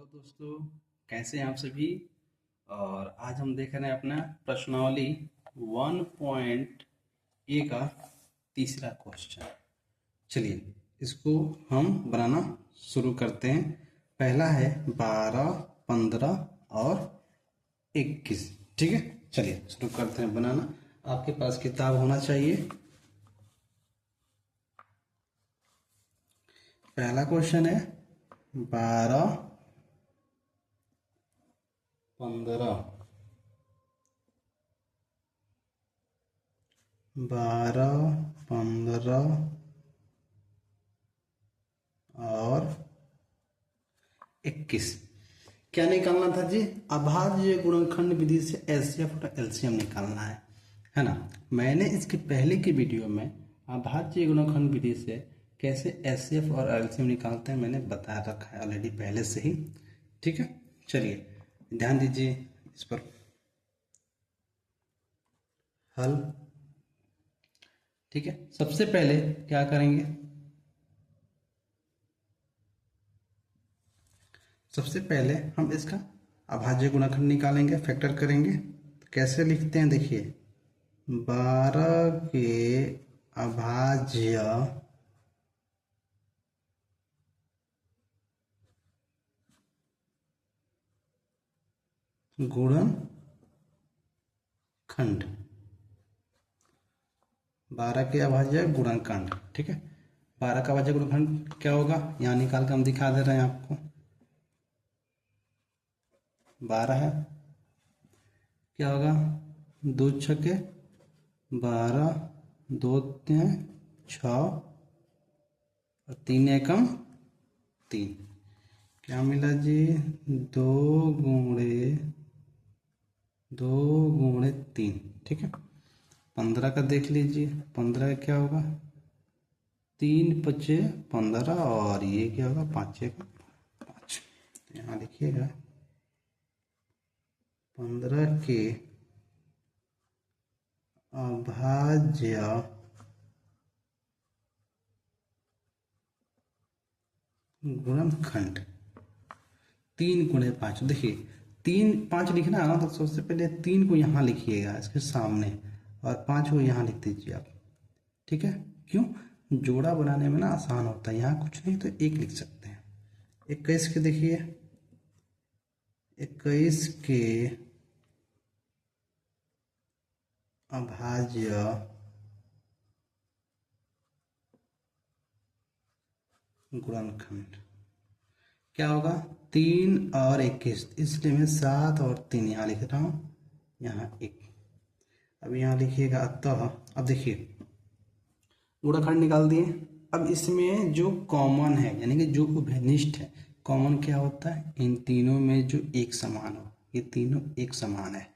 दोस्तों, कैसे हैं आप सभी। और आज हम देख रहे हैं अपना प्रश्नावली 1 का तीसरा क्वेश्चन। चलिए इसको हम बनाना शुरू करते हैं। पहला है 12, 15 और 21। ठीक है, चलिए शुरू करते हैं बनाना। आपके पास किताब होना चाहिए। पहला क्वेश्चन है 12, 15, 12, 15 और 21। क्या निकालना था जी? अभाज्य गुणनखंड विधि से एचसीएफ और एलसीएम निकालना है ना। मैंने इसके पहले की वीडियो में अभाज्य गुणनखंड विधि से कैसे एचसीएफ और एलसीएम निकालते हैं मैंने बता रखा है ऑलरेडी पहले से ही। ठीक है, चलिए ध्यान दीजिए इस पर। हल। ठीक है, सबसे पहले क्या करेंगे? सबसे पहले हम इसका अभाज्य गुणनखंड निकालेंगे, फैक्टर करेंगे। तो कैसे लिखते हैं देखिए, 12 के अभाज्य गुणनखंड, 12 के अभाज्य गुणनखंड। ठीक है, 12 का अभाज्य गुणनखंड क्या होगा यहाँ निकाल कर हम दिखा दे रहे हैं आपको। 12 है, क्या होगा? 2 छके 12, 2 तिया 6 और 3 एकम 3। क्या मिला जी? 2 गुणे 3। ठीक है, 15 का देख लीजिए। 15 क्या होगा? 3 पचे 15 और ये क्या होगा? 5 का 5। तो यहाँ लिखिएगा 15 के अभाज्य गुणनखंड 3 गुणे 5। देखिए 3 5 लिखना है ना, तो सबसे पहले 3 को यहाँ लिखिएगा इसके सामने और 5 को यहाँ लिख दीजिए आप। ठीक है, क्यों? जोड़ा बनाने में ना आसान होता है। यहाँ कुछ नहीं तो 1 लिख सकते हैं। 21 के देखिए, 21 के अभाज्य गुणनखंड क्या होगा? 3 और 21, इसलिए मैं 7 और 3 यहाँ लिख रहा हूँ, यहाँ 1। अब यहाँ लिखिएगा अतः। अब देखिए गुणनखंड निकाल दिए। अब इसमें जो कॉमन है यानी कि जो उभयनिष्ठ है, कॉमन क्या होता है? इन तीनों में जो एक समान हो, ये तीनों एक समान है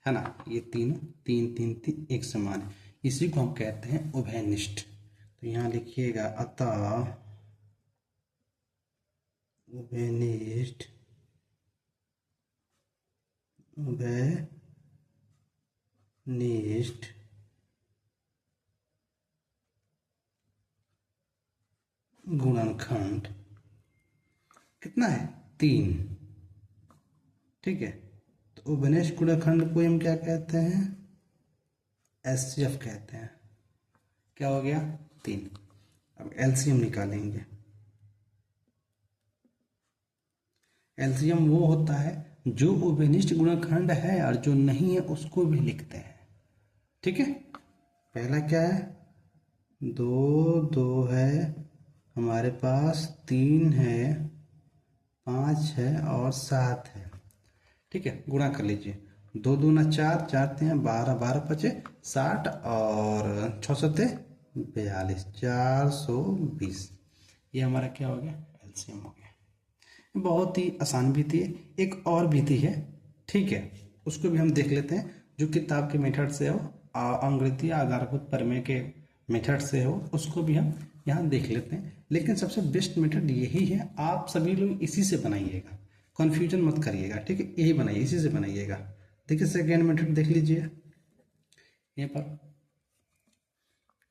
ना। ये तीनों 3 3 3 एक समान है, इसी को हम कहते हैं उभयनिष्ठ। तो यहाँ लिखिएगा अतः उभयनिष्ठ गुणनखंड कितना है? 3। ठीक है, तो उभयनिष्ठ गुणनखंड को हम क्या कहते हैं? एचसीएफ कहते हैं। क्या हो गया? 3। अब एलसीएम निकालेंगे। एलसीएम वो होता है जो उभयनिष्ठ गुणनखंड है और जो नहीं है उसको भी लिखते हैं। ठीक है, पहला क्या है? 2 2 है हमारे पास, 3 है, 5 है और 7 है। ठीक है, गुणा कर लीजिए। 2 दूना 4, 4 तिया 12, 12 पचे 60 और 6 सत्ते 42, 420। ये हमारा क्या हो गया? एलसीएम हो गया। बहुत ही आसान विधि है। एक और विधि है, ठीक है, उसको भी हम देख लेते हैं, जो किताब के मेथड से हो, अंग्रेजी आधारभूत प्रमेय के मेथड से हो, उसको भी हम यहाँ देख लेते हैं। लेकिन सबसे बेस्ट मेथड यही है, आप सभी लोग इसी से बनाइएगा, कन्फ्यूजन मत करिएगा। ठीक है, यही बनाइए, इसी से बनाइएगा। देखिए सेकेंड मेथड देख लीजिए, यहाँ पर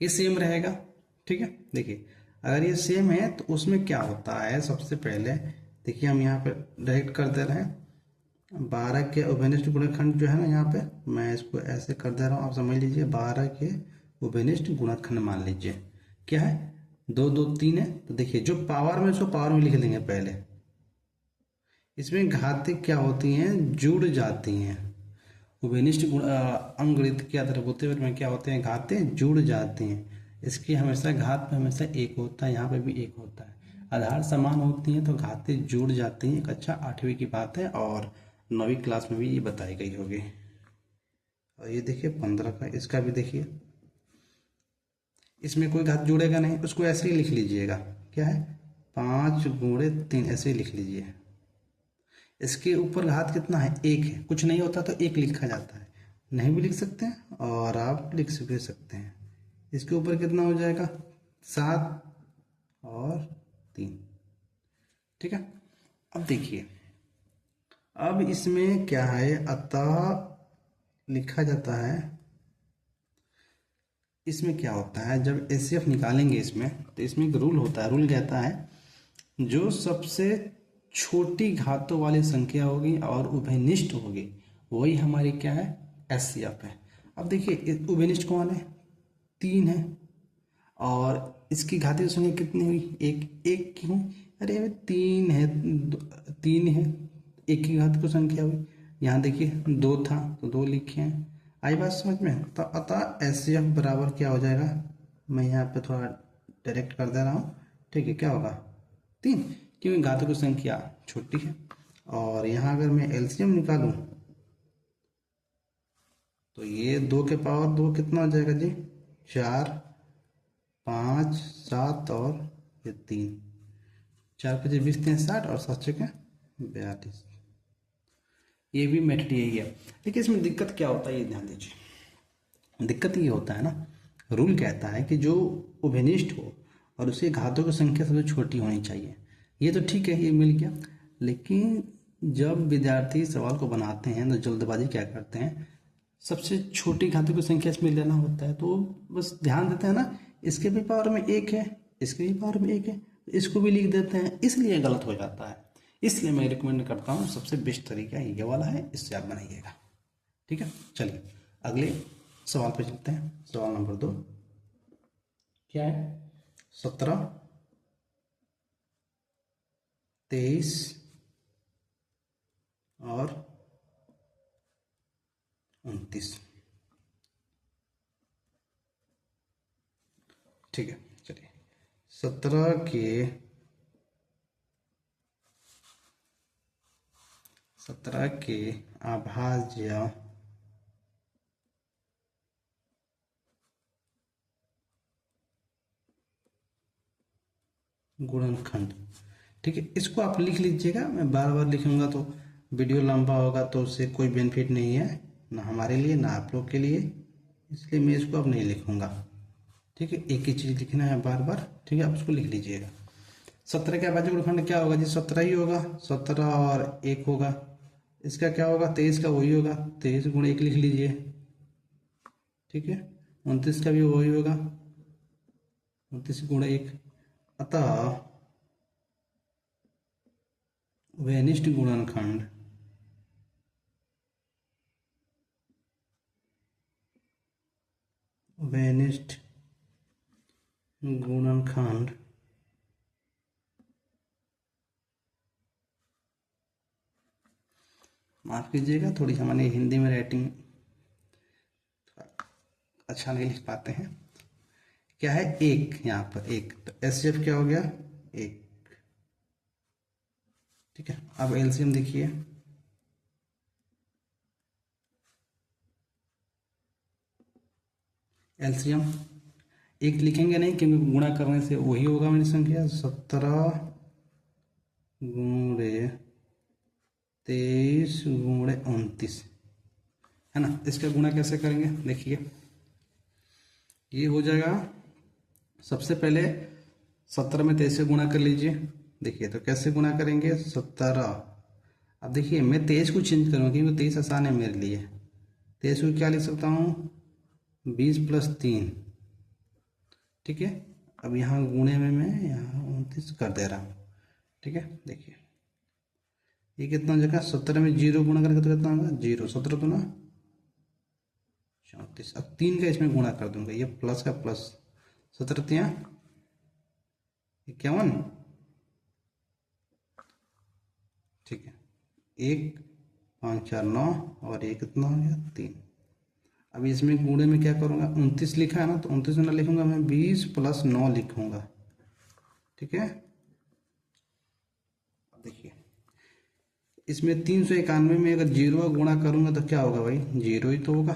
ये सेम रहेगा। ठीक है, देखिए अगर ये सेम है तो उसमें क्या होता है, सबसे पहले देखिए हम यहाँ पे डायरेक्ट कर दे रहे हैं 12 के उभयनिष्ठ गुणनखंड जो है ना, यहाँ पे मैं इसको ऐसे कर दे रहा हूँ, आप समझ लीजिए 12 के उभयनिष्ठ गुणनखंड मान लीजिए क्या है, 2 2 3 है। तो देखिए जो पावर में, उसको पावर में लिख लेंगे पहले। इसमें घातें क्या होती हैं, जुड़ जाती हैं। उभयनिष्ठ गुण अंगगणित के आधार होते हुए में क्या होते हैं, घातें जुड़ जाती हैं। इसकी हमेशा घात में हमेशा एक होता है, यहाँ पे भी एक होता है। आधार समान होती हैं तो घातें जुड़ जाती हैं। एक अच्छा 8वीं की बात है और 9वीं क्लास में भी ये बताई गई होगी। और ये देखिए 15 का, इसका भी देखिए, इसमें कोई घात जुड़ेगा नहीं, उसको ऐसे ही लिख लीजिएगा, क्या है 5 गुणे 3, ऐसे ही लिख लीजिए। इसके ऊपर घात कितना है, एक है, कुछ नहीं होता तो एक लिखा जाता है, नहीं भी लिख सकते हैं और आप लिख भी सकते हैं। इसके ऊपर कितना हो जाएगा, 7 और 3, ठीक है। अब देखिए, अब इसमें क्या है, अतः लिखा जाता है, इसमें क्या होता है, जब एचसीएफ निकालेंगे इसमें, तो इसमें एक रूल होता है, रूल कहता है जो सबसे छोटी घातों वाली संख्या होगी और उभयनिष्ठ होगी वही हमारी क्या है, एचसीएफ है। अब देखिए उभयनिष्ठ कौन है, 3 है, और इसकी घातीय संख्या कितनी हुई, एक, एक क्यों, अरे 3 है, 3 है, एक की घात को संख्या हुई। यहाँ देखिए 2 था तो 2 लिखे हैं। आई बात समझ में। तो अतः एचसीएफ बराबर क्या हो जाएगा, मैं यहाँ पे थोड़ा डायरेक्ट कर दे रहा हूँ, ठीक है, क्या होगा 3, क्योंकि घातों की संख्या छोटी है। और यहाँ अगर मैं एलसीएम निकालूं तो ये 2 के पावर 2 कितना हो जाएगा जी, 4, 5, 7 और ये 3, 4 5 20 3 60 और 7 6 42। ये भी मेथड यही है। देखिए इसमें दिक्कत क्या होता है, ये ध्यान दीजिए। दिक्कत ये होता है ना, रूल कहता है कि जो उभयनिष्ठ हो और उसकी घातों की संख्या सबसे छोटी होनी चाहिए। ये तो ठीक है, ये मिल गया, लेकिन जब विद्यार्थी सवाल को बनाते हैं तो जल्दबाजी क्या करते हैं, सबसे छोटी घातों की संख्या इसमें लेना होता है, तो बस ध्यान देते हैं ना, इसके भी पावर में 1 है, इसके भी पावर में 1 है, इसको भी लिख देते हैं, इसलिए गलत हो जाता है। इसलिए मैं रिकमेंड करता हूँ, सबसे बेस्ट तरीका ये वाला है, इससे आप बनाइएगा, ठीक है। चलिए अगले सवाल पे चलते हैं। सवाल नंबर 2 क्या है, 17, 23 और 29, ठीक है। चलिए 17 के अभाज्य गुणनखंड, ठीक है, इसको आप लिख लीजिएगा। मैं बार बार लिखूंगा तो वीडियो लंबा होगा, तो उससे कोई बेनिफिट नहीं है, ना हमारे लिए ना आप लोग के लिए, इसलिए मैं इसको अब नहीं लिखूंगा, ठीक है। एक ही चीज़ लिखना है बार बार, ठीक है, आप उसको लिख लीजिएगा। 17 के अभाज्य गुणनखंड क्या होगा जी, 17 ही होगा, 17 और 1 होगा। इसका क्या होगा, 23 का वही होगा, 23 गुण 1 लिख लीजिए, ठीक है। 29 का भी वही होगा, 29 गुण 1। अतः व्यनिष्ठ गुणनखंड व्यनिष्ठ गुणनखंड माफ कीजिएगा, थोड़ी हमारे हिंदी में राइटिंग अच्छा नहीं लिख पाते हैं। क्या है, 1, यहाँ पर 1, तो एचसीएफ क्या हो गया, 1, ठीक है। अब एलसीएम देखिए, एलसीएम 1 लिखेंगे नहीं, क्योंकि गुणा करने से वही होगा मेरी संख्या, 17 गुणे 23 गुणे 29, है ना। इसका गुणा कैसे करेंगे, देखिए ये हो जाएगा, सबसे पहले 17 में 23 से गुणा कर लीजिए। देखिए तो कैसे गुणा करेंगे, 17, अब देखिए मैं 23 को चेंज करूँगा क्योंकि 23 आसान है मेरे लिए। 23 को क्या लिख सकता हूँ, 20 + 3, ठीक है। अब यहाँ गुणे में मैं यहाँ 29 कर दे रहा हूँ, ठीक है। देखिए ये कितना हो जाएगा, 17 में 0 गुणा करके तो कितना होगा 0, 17 तो ना 34। अब 3 का इसमें गुणा कर दूंगा, ये प्लस का प्लस, 17 तिया 51, ठीक है। 1 5 4 9 और ये कितना हो गया 3। अब इसमें गुणे में क्या करूँगा, 29 लिखा है ना, तो 29 में ना लिखूंगा मैं, 20 प्लस 9 लिखूंगा, ठीक है। अब देखिए इसमें 391 में अगर 0 का गुणा करूंगा तो क्या होगा भाई, 0 ही तो होगा।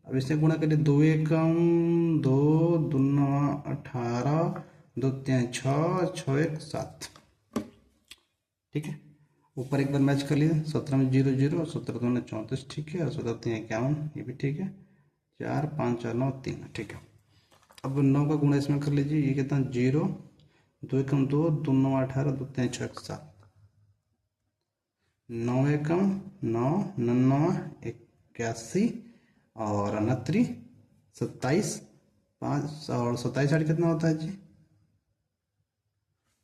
अब इससे गुणा करिए, 2 एकम 2, 2 9 18, 2 3 6, 6 1 7, ठीक है। ऊपर एक बार मैच कर लीजिए, 17 में 0 0, 17 2 34, ठीक है, और 17 3 51, ये भी ठीक है, 4 5 4 9 3, ठीक है। अब 9 का गुणा इसमें कर लीजिए, ये कितना 0, 2 एकम 2, 2 9 18, 2 3 6 1 7, 9 एकम 9, 9 81 और 29 27, 5 और 27 8 कितना होता है जी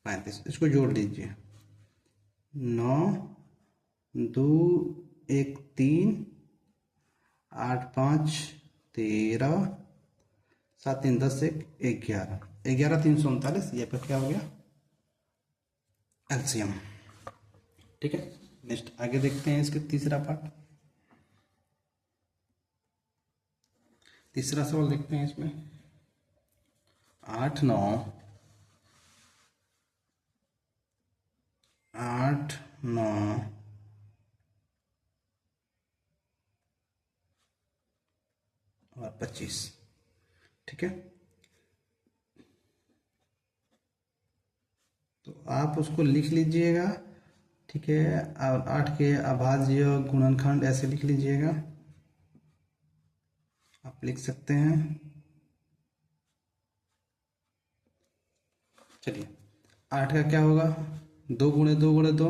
35। इसको जोड़ लीजिए, 9 2 1 3 8 5 13, 7 3 10 1 11, 11 339, ये पे क्या हो गया एलसीएम, ठीक है। नेक्स्ट आगे देखते हैं इसके तीसरा पार्ट, तीसरा सवाल देखते हैं इसमें। 8 9 8 9 और 25, ठीक है। तो आप उसको लिख लीजिएगा, ठीक है। और 8 के अभाज्य गुणनखंड ऐसे लिख लीजिएगा, आप लिख सकते हैं। चलिए 8 का क्या होगा, 2 गुणे 2 गुणे 2,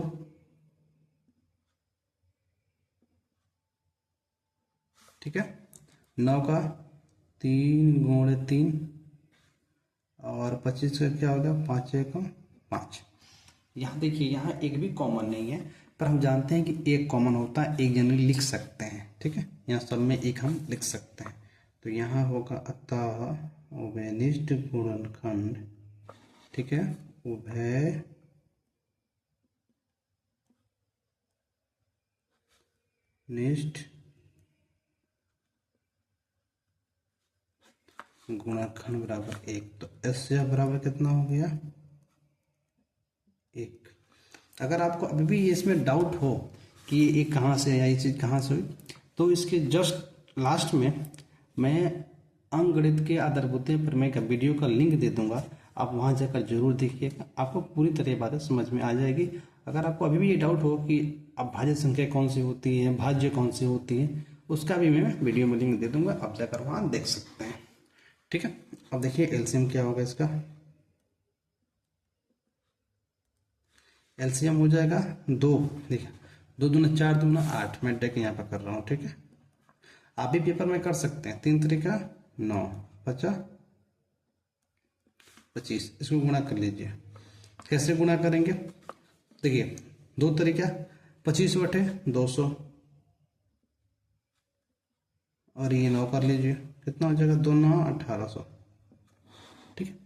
ठीक है। 9 का 3 गुणे 3 और 25 का क्या होगा 5 एकम 5। यहाँ देखिए यहाँ एक भी कॉमन नहीं है, पर हम जानते हैं कि एक कॉमन होता है, एक जनरली लिख सकते हैं, ठीक है। यहाँ सब में एक हम लिख सकते हैं, तो यहाँ होगा अतः उभयनिष्ठ गुणनखंड, ठीक है, उभय निष्ठ गुणनखंड बराबर 1। तो एस बराबर कितना हो गया 1। अगर आपको अभी भी इसमें डाउट हो कि ये कहाँ से या ये चीज़ कहाँ से हुई, तो इसके जस्ट लास्ट में मैं अंकगणित के आधारभूत प्रमेय का वीडियो का लिंक दे दूंगा, आप वहाँ जाकर जरूर देखिएगा, आपको पूरी तरह बातें समझ में आ जाएगी। अगर आपको अभी भी ये डाउट हो कि अभाज्य संख्या कौन सी होती है, भाज्य कौन सी होती है, उसका भी मैं वीडियो में लिंक दे दूंगा, आप जाकर वहाँ देख सकते हैं, ठीक है। अब देखिए एलसीएम क्या होगा इसका, एलसीएम हो जाएगा 2, देखिए 2 दूना 4 दूना 8, मैं डेक यहाँ पर कर रहा हूँ, ठीक है। आप भी पेपर में कर सकते हैं, 3 तरीका 9 50 25, इसको गुणा कर लीजिए। कैसे गुणा करेंगे, देखिए 2 तरीका, 25 बटे 200 और ये 9 कर लीजिए, कितना हो जाएगा 2 9 1800, ठीक है।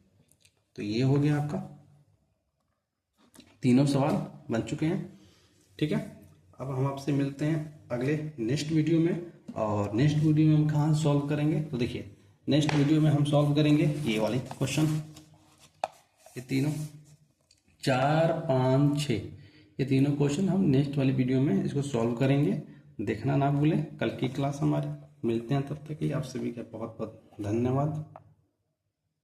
तो ये हो गया आपका, तीनों सवाल बन चुके हैं, ठीक है। अब हम आपसे मिलते हैं अगले नेक्स्ट वीडियो में, और नेक्स्ट वीडियो में हम कहाँ सॉल्व करेंगे, तो देखिए नेक्स्ट वीडियो में हम सॉल्व करेंगे ये वाले क्वेश्चन, ये तीनों 4 5 6, ये तीनों क्वेश्चन हम नेक्स्ट वाली वीडियो में इसको सॉल्व करेंगे। देखना ना भूलें, कल की क्लास हमारी, मिलते हैं, तब तक के लिए आप सभी का बहुत बहुत धन्यवाद।